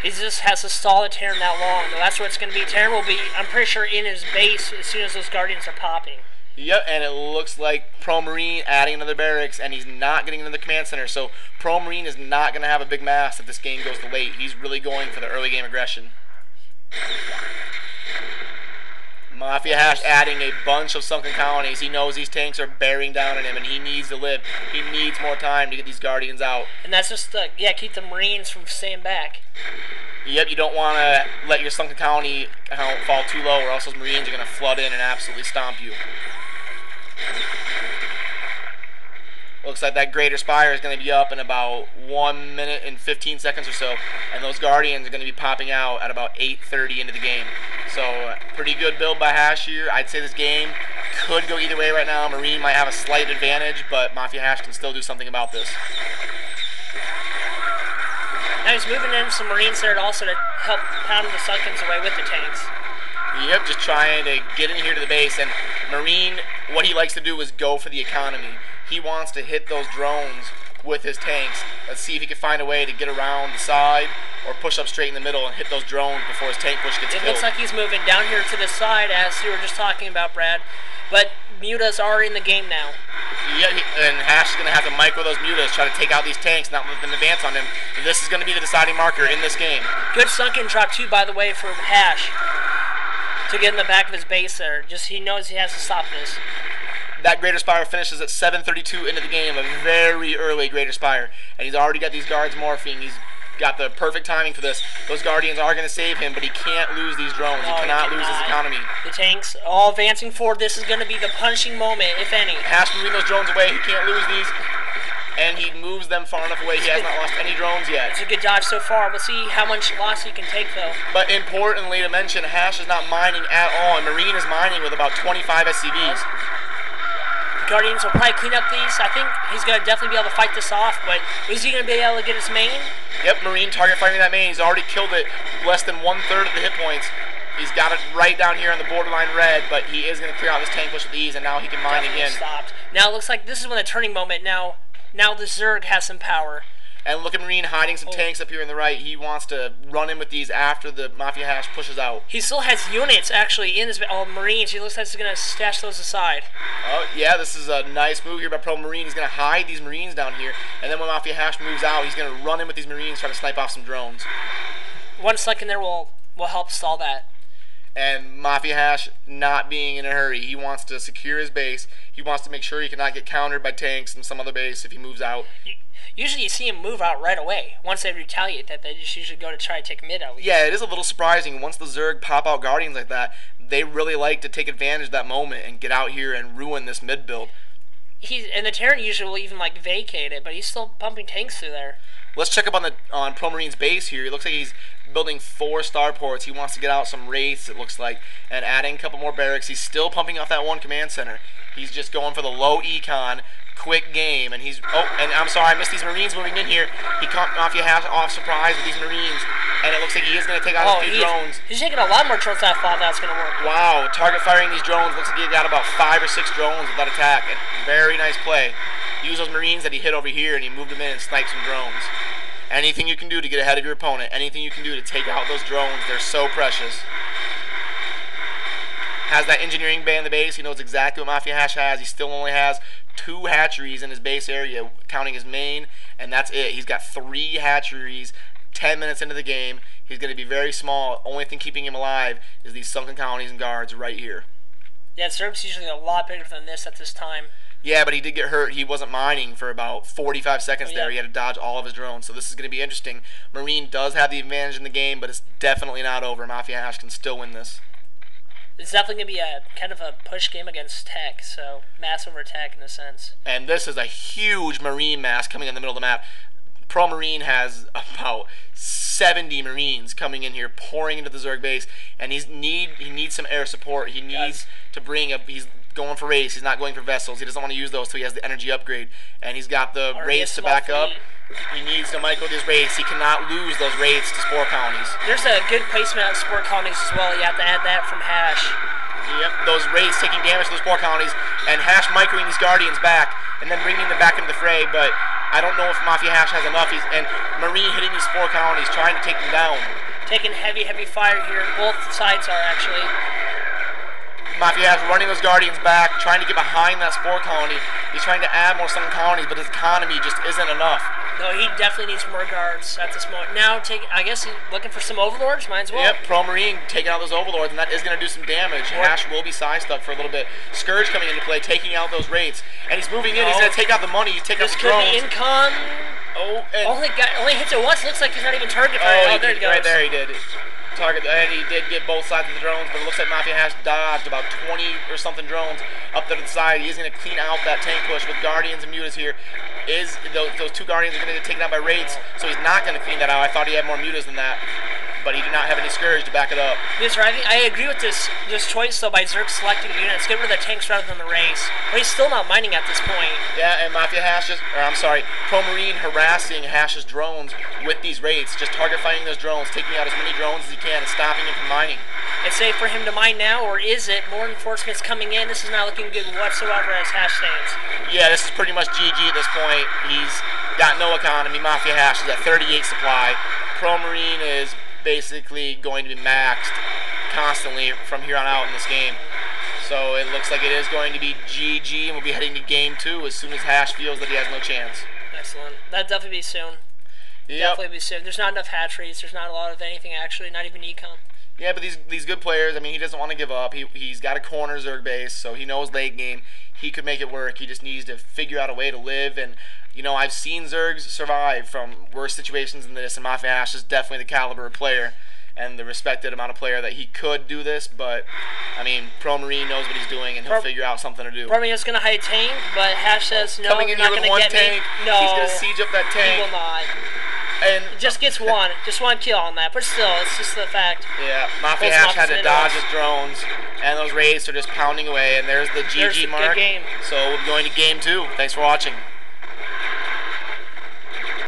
He just has to stall the Terran that long. That's what it's going to be. Terran will be, I'm pretty sure, in his base as soon as those Guardians are popping. Yep, and it looks like Pro Marine adding another barracks, and he's not getting into the command center. So Pro Marine is not going to have a big mass if this game goes to late. He's really going for the early game aggression. MaFia.HasH adding a bunch of sunken colonies. He knows these tanks are bearing down on him, and he needs to live. He needs more time to get these Guardians out. And that's just, keep the Marines from staying back. Yep, you don't want to let your sunken colony count fall too low, or else those Marines are going to flood in and absolutely stomp you. Looks like that Greater Spire is going to be up in about 1 minute and 15 seconds or so, and those Guardians are going to be popping out at about 8:30 into the game. So, pretty good build by HasH here. I'd say this game could go either way right now. Marine might have a slight advantage, but MaFia.HasH can still do something about this. Now he's moving in some Marines there also to help pound the Sunkens away with the tanks. Yep, just trying to get in here to the base, and Marine, what he likes to do is go for the economy. He wants to hit those drones with his tanks. Let's see if he can find a way to get around the side or push up straight in the middle and hit those drones before his tank push gets killed. It looks like he's moving down here to the side, as you were just talking about, Brad. But Mutas are in the game now. Yeah, and HasH is going to have to micro those Mutas, try to take out these tanks, not let them advance on him. This is going to be the deciding marker in this game. Good sunken drop too, by the way, for HasH to get in the back of his base there. Just he knows he has to stop this. That Greater Spire finishes at 7:32 into the game, a very early Greater Spire. And he's already got these guards morphing. He's got the perfect timing for this. Those Guardians are going to save him, but he can't lose these drones. No, he cannot lose his economy. The tanks all advancing forward. This is going to be the punching moment, if any. HasH moving those drones away. He can't lose these. And he moves them far enough away. He has not lost any drones yet. It's a good dodge so far. We'll see how much loss he can take, though. But importantly to mention, HasH is not mining at all, and Marine is mining with about 25 SCVs. Guardians will probably clean up these. I think he's going to definitely be able to fight this off, but is he going to be able to get his main? Yep, Marine target fighting that main. He's already killed it, less than 1/3 of the hit points. He's got it right down here on the borderline red, but he is going to clear out this tank push with ease, and now he can mine Definitely again. Stopped. Now it looks like this is when the turning moment. Now the Zerg has some power. And look at Marine hiding some tanks up here in the right. He wants to run in with these after the MaFia.HasH pushes out. He still has units actually in his Marines. He looks like he's going to stash those aside. Oh, yeah, this is a nice move here by Pro Marine. He's going to hide these Marines down here. And then when MaFia.HasH moves out, he's going to run in with these Marines, try to snipe off some drones. 1 second there will help stall that. And MaFia.HasH not being in a hurry. He wants to secure his base. He wants to make sure he cannot get countered by tanks and some other base if he moves out. Usually you see him move out right away. Once they retaliate that, they just usually go to try to take mid at least. Yeah, it is a little surprising. Once the Zerg pop out Guardians like that, they really like to take advantage of that moment and get out here and ruin this mid build. And the Terran usually will even vacate it, but he's still pumping tanks through there. Let's check up on Pro Marine's base here. It looks like he's building 4 starports. He wants to get out some wraiths, it looks like, and adding a couple more barracks. He's still pumping off that 1 command center. He's just going for the low econ, quick game, and he's... Oh, and I'm sorry, I missed these Marines moving in here. He caught MaFia.HasH off surprise with these Marines, and it looks like he is going to take out his 2 drones. He's taking a lot more drones than I thought that was going to work. Wow, target firing these drones. Looks like he got about 5 or 6 drones with that attack, and very nice play. Use those Marines that he hit over here, and he moved them in and sniped some drones. Anything you can do to get ahead of your opponent, anything you can do to take out those drones, they're so precious. Has that engineering bay in the base. He knows exactly what MaFia.HasH has. He still only has 2 hatcheries in his base area, counting his main, and that's it. He's got 3 hatcheries 10 minutes into the game. He's going to be very small. Only thing keeping him alive is these sunken colonies and guards right here. Yeah, Zerg's usually a lot bigger than this at this time. Yeah, but he did get hurt. He wasn't mining for about 45 seconds there. He had to dodge all of his drones. So this is going to be interesting. Marine does have the advantage in the game, but it's definitely not over. MaFia.HasH can still win this. It's definitely going to be a kind of a push game against tech, so mass over tech in a sense. And this is a huge Marine mass coming in the middle of the map. Pro Marine has about 70 Marines coming in here, pouring into the Zerg base, and he needs some air support. He needs to bring a... He's going for wraiths. He's not going for vessels. He doesn't want to use those until he has the energy upgrade. And he's got the wraiths to back up. He needs to micro these wraiths. He cannot lose those wraiths to spore colonies. There's a good placement of spore colonies as well. You have to add that from HasH. Yep, those wraiths taking damage to the spore colonies, and HasH microing these Guardians back, and then bringing them back into the fray, but I don't know if MaFia.HasH has enough. And Marine hitting these 4 colonies, trying to take them down. Taking heavy fire here. Both sides are actually. MaFia.HasH running those Guardians back, trying to get behind that Spore colony. He's trying to add more Sun colonies, but his economy just isn't enough. No, he definitely needs more guards at this moment. Now, I guess he's looking for some Overlords, might as well. Yep, Pro Marine taking out those Overlords, and that is going to do some damage. HasH will be side-stuck for a little bit. Scourge coming into play, taking out those rates. And he's moving in, he's going to take out the money, he's taking out the drones. This could be incon. Oh, and only hits it once, looks like he's not even target firing. Oh, there he goes. Right there he did. And he did get both sides of the drones, but it looks like MaFia.HasH dodged about 20 or something drones up there to the side. He's going to clean out that tank push with Guardians and Mutas here. Those 2 Guardians are going to get taken out by raids, so he's not going to clean that out. I thought he had more Mutas than that, but he did not have any Scourge to back it up. Yes, sir. I agree with this choice, though, by Zerg selecting units. Get rid of the tanks rather than the raids. But he's still not mining at this point. Yeah, and MaFia.HasH Pro Marine harassing HasH's drones with these raids, just target fighting those drones, taking out as many drones as he can and stopping him from mining. It's safe for him to mine now, or is it? More enforcements coming in. This is not looking good whatsoever as HasH stands. Yeah, this is pretty much GG at this point. He's got no economy. MaFia.HasH is at 38 supply. Pro Marine is basically going to be maxed constantly from here on out in this game. So it looks like it is going to be GG, and we'll be heading to game 2 as soon as HasH feels that he has no chance. Excellent. That'll definitely be soon. Yep. Definitely be soon. There's not enough hatcheries. There's not a lot of anything, actually. Not even econ. Yeah, but these good players, I mean, he doesn't want to give up. He's got a corner Zerg base, so he knows late game. He could make it work. He just needs to figure out a way to live. And, you know, I've seen Zergs survive from worse situations than this, and MaFia.HasH is definitely the caliber of player and the respected amount of player that he could do this. But, I mean, Pro Marine knows what he's doing, and he'll figure out something to do. Pro Marine is going to hide tank, but HasH says, no, coming in you're not here going with to get tank, me. No, he's going to siege up that tank. He will not. And just gets one kill on that, but still, it's just the fact. Yeah, MaFia.HasH had to dodge his drones, and those raids are just pounding away, and there's the GG mark. Good game. So we're going to game 2. Thanks for watching.